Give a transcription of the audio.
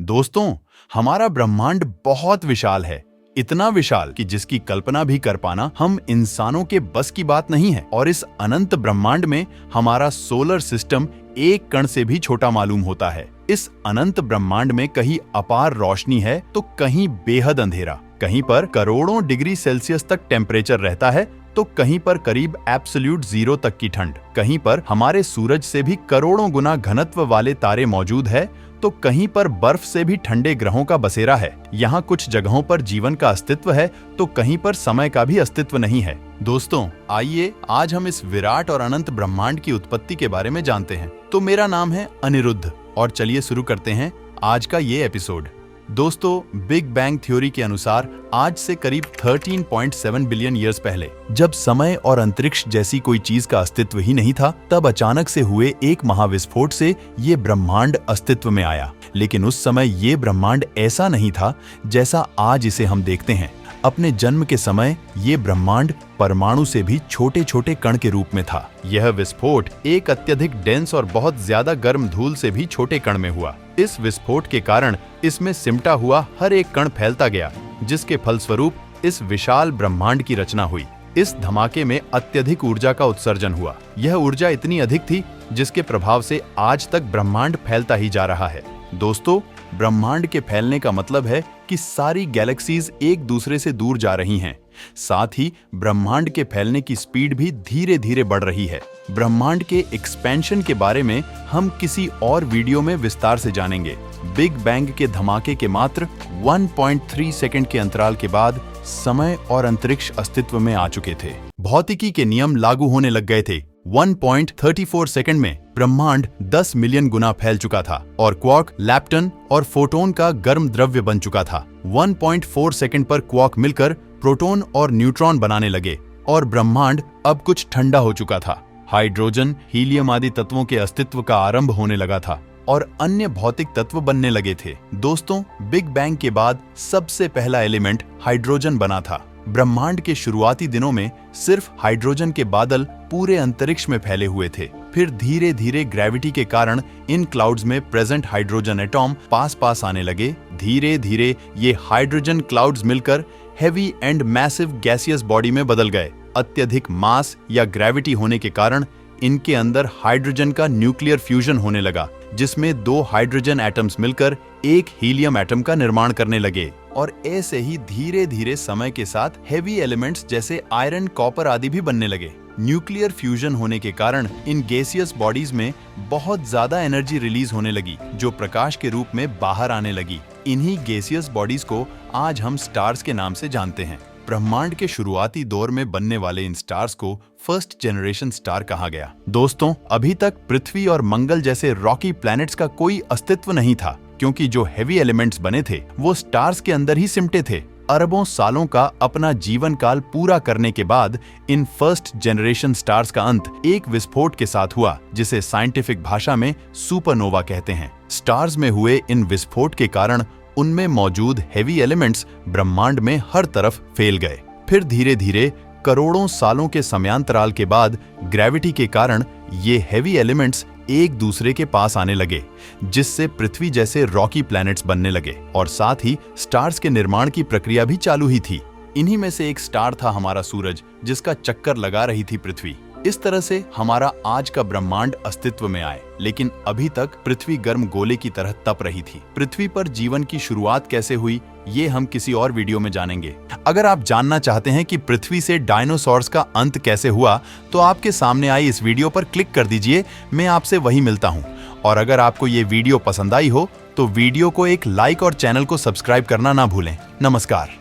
दोस्तों, हमारा ब्रह्मांड बहुत विशाल है, इतना विशाल कि जिसकी कल्पना भी कर पाना हम इंसानों के बस की बात नहीं है। और इस अनंत ब्रह्मांड में हमारा सोलर सिस्टम एक कण से भी छोटा मालूम होता है। इस अनंत ब्रह्मांड में कहीं अपार रोशनी है तो कहीं बेहद अंधेरा, कहीं पर करोड़ों डिग्री सेल्सियस तक टेम्परेचर रहता है तो कहीं पर करीब एब्सोल्यूट जीरो तक की ठंड, कहीं पर हमारे सूरज से भी करोड़ों गुना घनत्व वाले तारे मौजूद है तो कहीं पर बर्फ से भी ठंडे ग्रहों का बसेरा है। यहाँ कुछ जगहों पर जीवन का अस्तित्व है तो कहीं पर समय का भी अस्तित्व नहीं है। दोस्तों, आइए आज हम इस विराट और अनंत ब्रह्मांड की उत्पत्ति के बारे में जानते हैं। तो मेरा नाम है अनिरुद्ध और चलिए शुरू करते हैं आज का ये एपिसोड। दोस्तों, बिग बैंग थ्योरी के अनुसार आज से करीब 13.7 बिलियन ईयर्स पहले, जब समय और अंतरिक्ष जैसी कोई चीज का अस्तित्व ही नहीं था, तब अचानक से हुए एक महाविस्फोट से ये ब्रह्मांड अस्तित्व में आया। लेकिन उस समय ये ब्रह्मांड ऐसा नहीं था जैसा आज इसे हम देखते हैं। अपने जन्म के समय ये ब्रह्मांड परमाणु से भी छोटे छोटे कण के रूप में था। यह विस्फोट एक अत्यधिक डेंस और बहुत ज्यादा गर्म धूल से भी छोटे कण में हुआ। इस विस्फोट के कारण इसमें सिमटा हुआ हर एक कण फैलता गया, जिसके फलस्वरूप इस विशाल ब्रह्मांड की रचना हुई। इस धमाके में अत्यधिक ऊर्जा का उत्सर्जन हुआ। यह ऊर्जा इतनी अधिक थी जिसके प्रभाव से आज तक ब्रह्मांड फैलता ही जा रहा है। दोस्तों, ब्रह्मांड के फैलने का मतलब है कि सारी गैलेक्सीज एक दूसरे से दूर जा रही हैं। साथ ही ब्रह्मांड के फैलने की स्पीड भी धीरे धीरे बढ़ रही है। ब्रह्मांड के एक्सपेंशन के बारे में हम किसी और वीडियो में विस्तार से जानेंगे। बिग बैंग के धमाके के मात्र 1.3 सेकंड के अंतराल के बाद समय और अंतरिक्ष अस्तित्व में आ चुके थे। भौतिकी के नियम लागू होने लग गए थे। 1.34 सेकंड में ब्रह्मांड 10 मिलियन गुना फैल चुका था और क्वार्क, लैप्टन और फोटोन का गर्म द्रव्य बन चुका था। 1.4 सेकंड पर क्वार्क मिलकर प्रोटॉन और न्यूट्रॉन बनाने लगे और ब्रह्मांड अब कुछ ठंडा हो चुका था। हाइड्रोजन, हीलियम आदि तत्वों के अस्तित्व का आरंभ होने लगा था और अन्य भौतिक तत्व बनने लगे थे। दोस्तों, बिग बैंग के बाद सबसे पहला एलिमेंट हाइड्रोजन बना था। ब्रह्मांड के शुरुआती दिनों में सिर्फ हाइड्रोजन के बादल पूरे अंतरिक्ष में फैले हुए थे। फिर धीरे धीरे ग्रेविटी के कारण इन क्लाउड्स में प्रेजेंट हाइड्रोजन एटॉम पास पास आने लगे। धीरे धीरे ये हाइड्रोजन क्लाउड्स मिलकर heavy and massive gaseous body में बदल गए। अत्यधिक मास या ग्रेविटी होने के कारण इनके अंदर हाइड्रोजन का न्यूक्लियर फ्यूजन होने लगा, जिसमें 2 हाइड्रोजन एटम्स मिलकर एक हीलियम एटम का निर्माण करने लगे। और ऐसे ही धीरे धीरे समय के साथ हेवी एलिमेंट्स जैसे आयरन, कॉपर आदि भी बनने लगे। न्यूक्लियर फ्यूजन होने के कारण इन गैसियस बॉडीज में बहुत ज्यादा एनर्जी रिलीज होने लगी, जो प्रकाश के रूप में बाहर आने लगी। इन्हीं गैसियस बॉडीज को आज हम स्टार्स के नाम से जानते हैं। ब्रह्मांड के शुरुआती दौर में बनने वाले इन स्टार्स को फर्स्ट जनरेशन स्टार कहा गया। दोस्तों, अभी तक पृथ्वी और मंगल जैसे रॉकी प्लैनेट्स का कोई अस्तित्व नहीं था, क्योंकि जो हेवी एलिमेंट्स बने थे वो स्टार्स के अंदर ही सिमटे थे। अरबों सालों का अपना जीवन काल पूरा करने के बाद इन फर्स्ट जनरेशन स्टार्स का अंत एक विस्फोट के साथ हुआ, जिसे साइंटिफिक भाषा में सुपरनोवा कहते हैं। स्टार्स में हुए इन विस्फोट के कारण उनमें मौजूद हेवी एलिमेंट्स ब्रह्मांड में हर तरफ फैल गए। फिर धीरे धीरे करोड़ों सालों के समयांतराल के बाद ग्रेविटी के कारण ये हेवी एलिमेंट्स एक दूसरे के पास आने लगे, जिससे पृथ्वी जैसे रॉकी प्लैनेट्स बनने लगे और साथ ही स्टार्स के निर्माण की प्रक्रिया भी चालू ही थी। इन्हीं में से एक स्टार था हमारा सूरज, जिसका चक्कर लगा रही थी पृथ्वी। इस तरह से हमारा आज का ब्रह्मांड अस्तित्व में आए, लेकिन अभी तक पृथ्वी गर्म गोले की तरह तप रही थी। पृथ्वी पर जीवन की शुरुआत कैसे हुई, ये हम किसी और वीडियो में जानेंगे। अगर आप जानना चाहते हैं कि पृथ्वी से डायनासोर्स का अंत कैसे हुआ, तो आपके सामने आई इस वीडियो पर क्लिक कर दीजिए। मैं आपसे वही मिलता हूँ। और अगर आपको ये वीडियो पसंद आई हो तो वीडियो को एक लाइक और चैनल को सब्सक्राइब करना ना भूलें। नमस्कार।